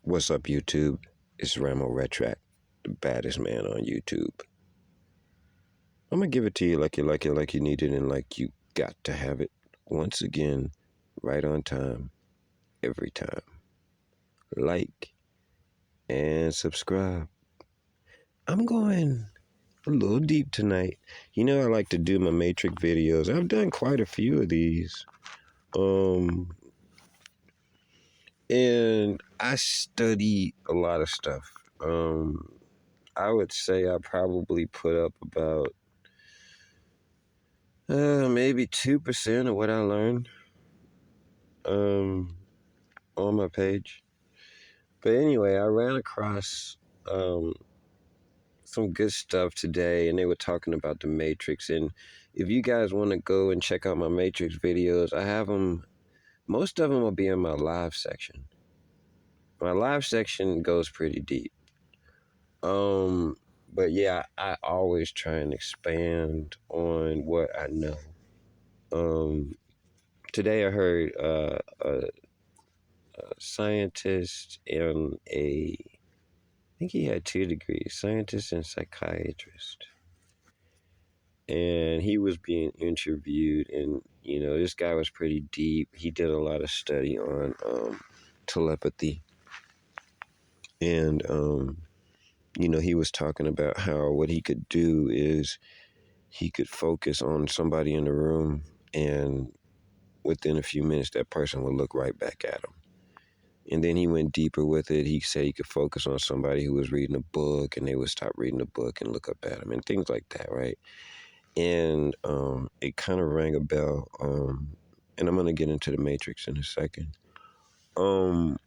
What's up, YouTube? It's Ramo Retrac, the baddest man on YouTube. I'm gonna give it to you like you need it, and like you got to have it. Once again, right on time, every time. Like and subscribe. I'm going a little deep tonight. You know, I like to do my Matrix videos. I've done quite a few of these. And I study a lot of stuff. I would say I probably put up about maybe 2% of what I learned um, on my page. But anyway, I ran across some good stuff today, and they were talking about the Matrix. And if you guys want to go and check out my Matrix videos, I have them. Most of them will be in my live section. My live section goes pretty deep. But yeah, I always try and expand on what I know. Today I heard a scientist and I think he had 2 degrees, scientist and psychiatrist. And he was being interviewed, and this guy was pretty deep. He did a lot of study on telepathy, and he was talking about how what he could do is he could focus on somebody in the room, and within a few minutes that person would look right back at him. And then he went deeper with it. He said he could focus on somebody who was reading a book, and they would stop reading the book and look up at him, and things like that, right? And it kind of rang a bell. And I'm going to get into the Matrix in a second. But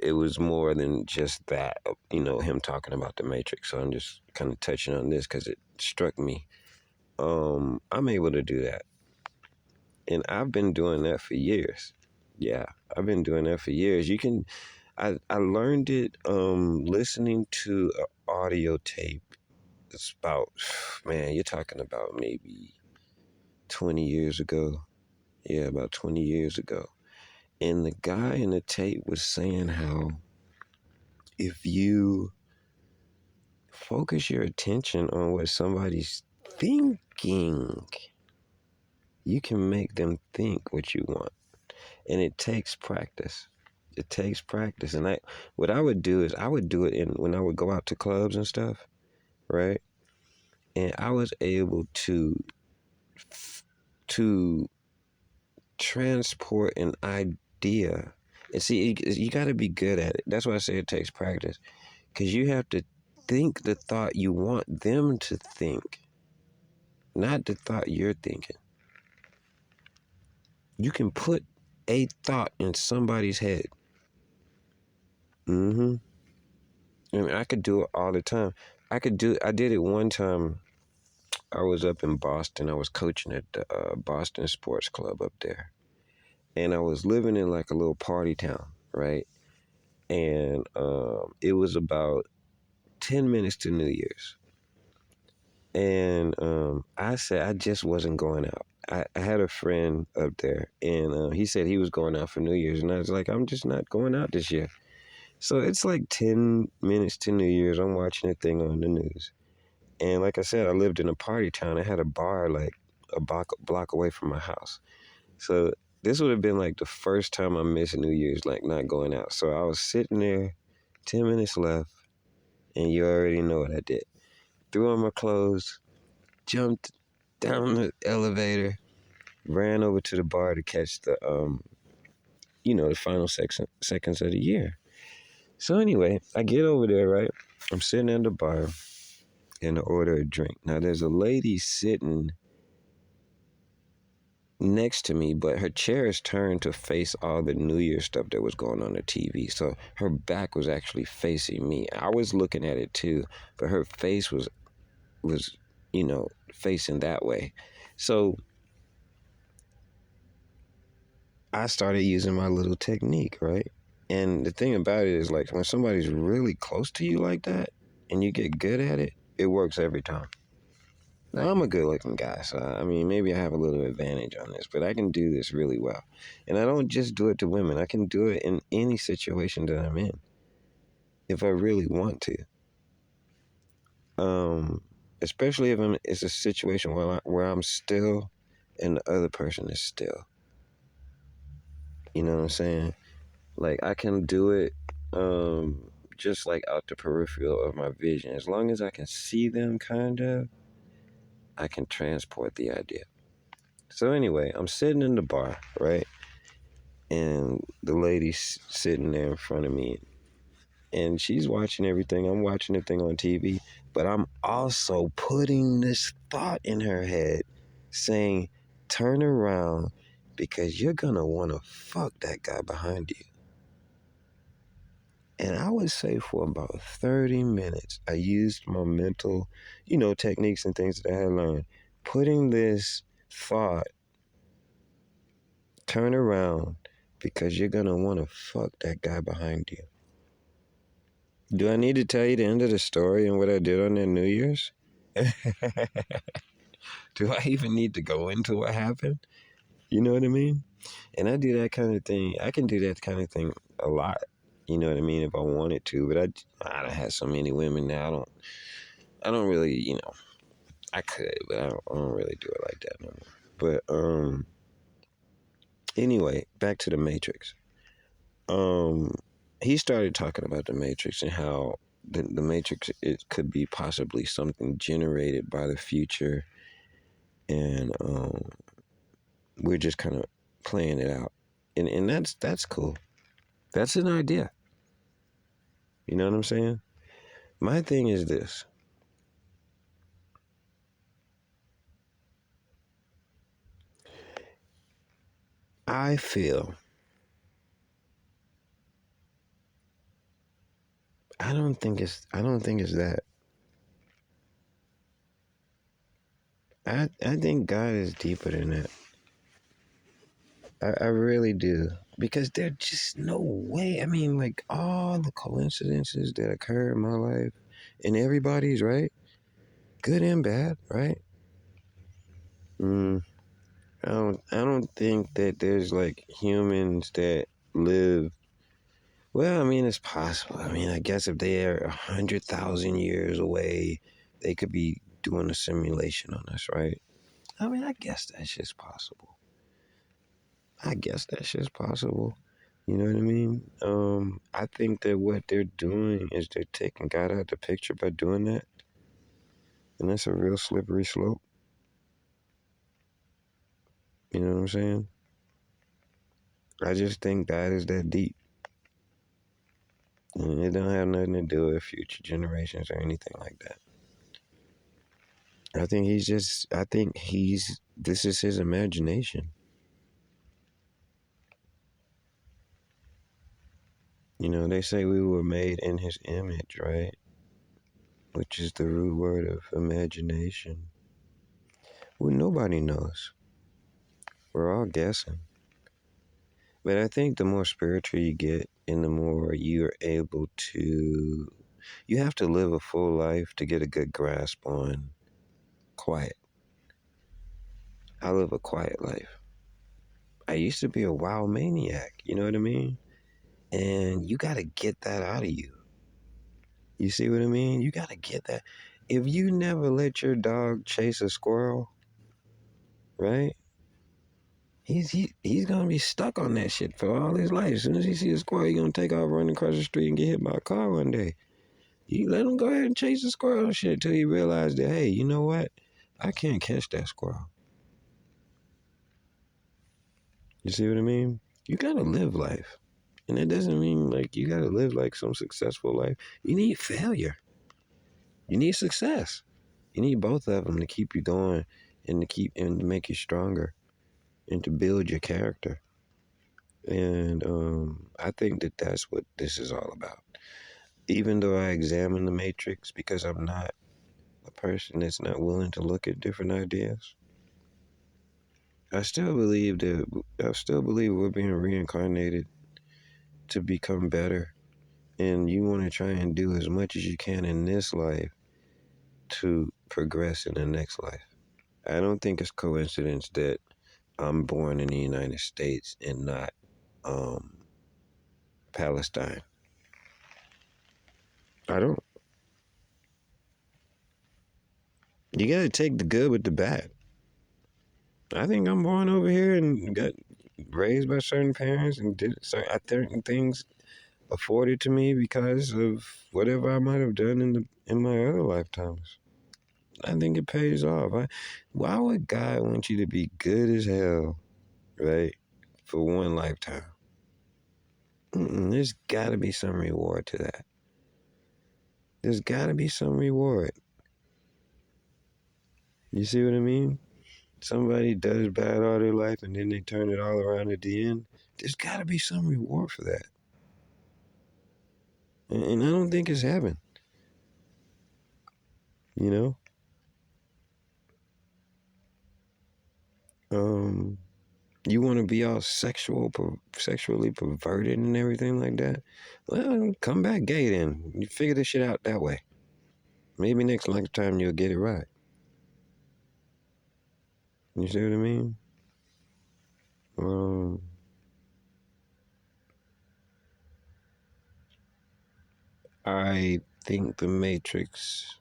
it was more than just that, him talking about the Matrix. So I'm just kind of touching on this because it struck me. I'm able to do that. And I've been doing that for years. Yeah, I've been doing that for years. I learned it listening to an audio tape. It's about, man, you're talking about maybe 20 years ago. Yeah, about 20 years ago. And the guy in the tape was saying how if you focus your attention on what somebody's thinking, you can make them think what you want. And it takes practice. It takes practice. And what I would do is I would do it when I would go out to clubs and stuff, right? And I was able to transport an idea. And see, you got to be good at it. That's why I say it takes practice. Because you have to think the thought you want them to think, not the thought you're thinking. You can put a thought in somebody's head. I mean, I could do it all the time. I did it one time. I was up in Boston. I was coaching at the Boston Sports Club up there. And I was living in like a little party town, right? And it was about 10 minutes to New Year's. And I said I just wasn't going out. I had a friend up there, and he said he was going out for New Year's. And I was like, I'm just not going out this year. So it's like 10 minutes to New Year's. I'm watching a thing on the news. And like I said, I lived in a party town. I had a bar like a block away from my house. So this would have been like the first time I missed New Year's, like not going out. So I was sitting there, 10 minutes left, and you already know what I did. Threw on my clothes, jumped down the elevator, ran over to the bar to catch the, the final seconds of the year. So anyway, I get over there, right? I'm sitting at the bar, and I order a drink. Now, there's a lady sitting next to me, but her chair is turned to face all the New Year stuff that was going on TV. So her back was actually facing me. I was looking at it too, but her face was facing that way. So I started using my little technique, right? And the thing about it is, like, when somebody's really close to you like that and you get good at it, it works every time. Now, I'm a good looking guy, so I mean, maybe I have a little advantage on this, but I can do this really well. And I don't just do it to women, I can do it in any situation that I'm in if I really want to. Um, Especially if it's a situation where I'm still and the other person is still. You know what I'm saying? Like, I can do it just like out the peripheral of my vision. As long as I can see them, kind of, I can transport the idea. So anyway, I'm sitting in the bar, right? And the lady's sitting there in front of me, and she's watching everything. I'm watching the thing on TV, but I'm also putting this thought in her head saying, turn around because you're gonna want to fuck that guy behind you. And I would say for about 30 minutes, I used my mental, techniques and things that I had learned, putting this thought, turn around because you're gonna want to fuck that guy behind you. Do I need to tell you the end of the story and what I did on that New Year's? Do I even need to go into what happened? You know what I mean? And I do that kind of thing. I can do that kind of thing a lot. You know what I mean? If I wanted to, but I don't have so many women now. I don't really, I could, but I don't really do it like that no more. But anyway, back to the Matrix. Um, he started talking about the Matrix and how the Matrix, it could be possibly something generated by the future, and we're just kind of playing it out, and that's cool. That's an idea. You know what I'm saying? My thing is this. I feel I don't think it's that. I think God is deeper than that. I really do. Because there's just no way. I mean, like, all the coincidences that occur in my life, and everybody's, right? Good and bad, right? Mm, I don't think that there's like humans that live. Well, I mean, it's possible. I mean, I guess if they are 100,000 years away, they could be doing a simulation on us, right? I mean, I guess that's just possible. I guess that's just possible. You know what I mean? I think that what they're doing is they're taking God out of the picture by doing that, and that's a real slippery slope. You know what I'm saying? I just think God is that deep, and it don't have nothing to do with future generations or anything like that. I think this is his imagination. They say we were made in his image, right? Which is the root word of imagination. Well, nobody knows. We're all guessing. But I think the more spiritual you get and the more you're able to, you have to live a full life to get a good grasp on quiet. I live a quiet life. I used to be a wild maniac, you know what I mean? And you got to get that out of you. You see what I mean? You got to get that. If you never let your dog chase a squirrel, right? He's gonna be stuck on that shit for all his life. As soon as he sees a squirrel, he's gonna take off running across the street and get hit by a car one day. You let him go ahead and chase the squirrel and shit till he realized that, hey, you know what? I can't catch that squirrel. You see what I mean? You gotta live life. And that doesn't mean like you gotta live like some successful life. You need failure. You need success. You need both of them to keep you going and to make you stronger and to build your character. And I think that that's what this is all about. Even though I examine the matrix because I'm not a person that's not willing to look at different ideas, I still believe we're being reincarnated to become better. And you want to try and do as much as you can in this life to progress in the next life. I don't think it's coincidence that I'm born in the United States and not um, Palestine. I don't. You gotta take the good with the bad. I think I'm born over here and got raised by certain parents and did certain things afforded to me because of whatever I might have done in my other lifetimes. I think it pays off. Why would God want you to be good as hell, right, for one lifetime? There's got to be some reward to that. There's got to be some reward. You see what I mean? Somebody does bad all their life and then they turn it all around at the end. There's got to be some reward for that. And I don't think it's heaven, you know? Um, you want to be all sexually perverted and everything like that? Well, come back gay then. You figure this shit out that way. Maybe next lifetime you'll get it right. You see what I mean? Um, I think the Matrix,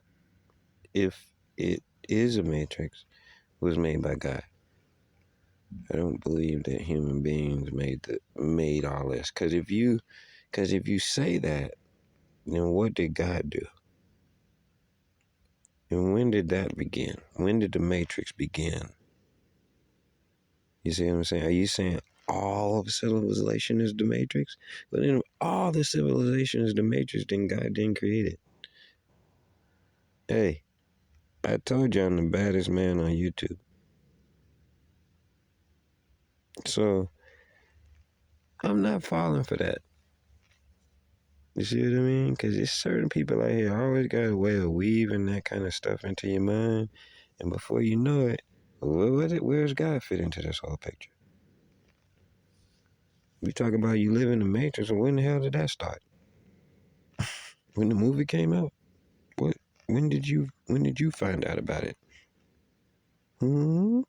if it is a Matrix, was made by God. I don't believe that human beings made all this. Cause if you say that, then what did God do? And when did that begin? When did the Matrix begin? You see what I'm saying? Are you saying all of civilization is the Matrix? But then all the civilization is the Matrix, then God didn't create it. Hey, I told you I'm the baddest man on YouTube. So I'm not falling for that. You see what I mean? Because there's certain people out here always got a way of weaving that kind of stuff into your mind. And before you know it, where's God fit into this whole picture? We talk about you live in the Matrix, and when the hell did that start? When the movie came out? What? When did you find out about it? Hmm.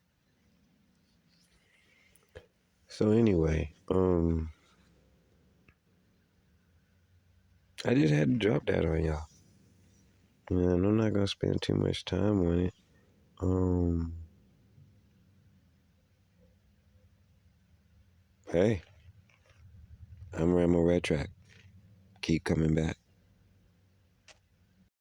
So anyway, I just had to drop that on y'all. And I'm not gonna spend too much time on it. Um, hey, I'm Ramo Retrac. Keep coming back.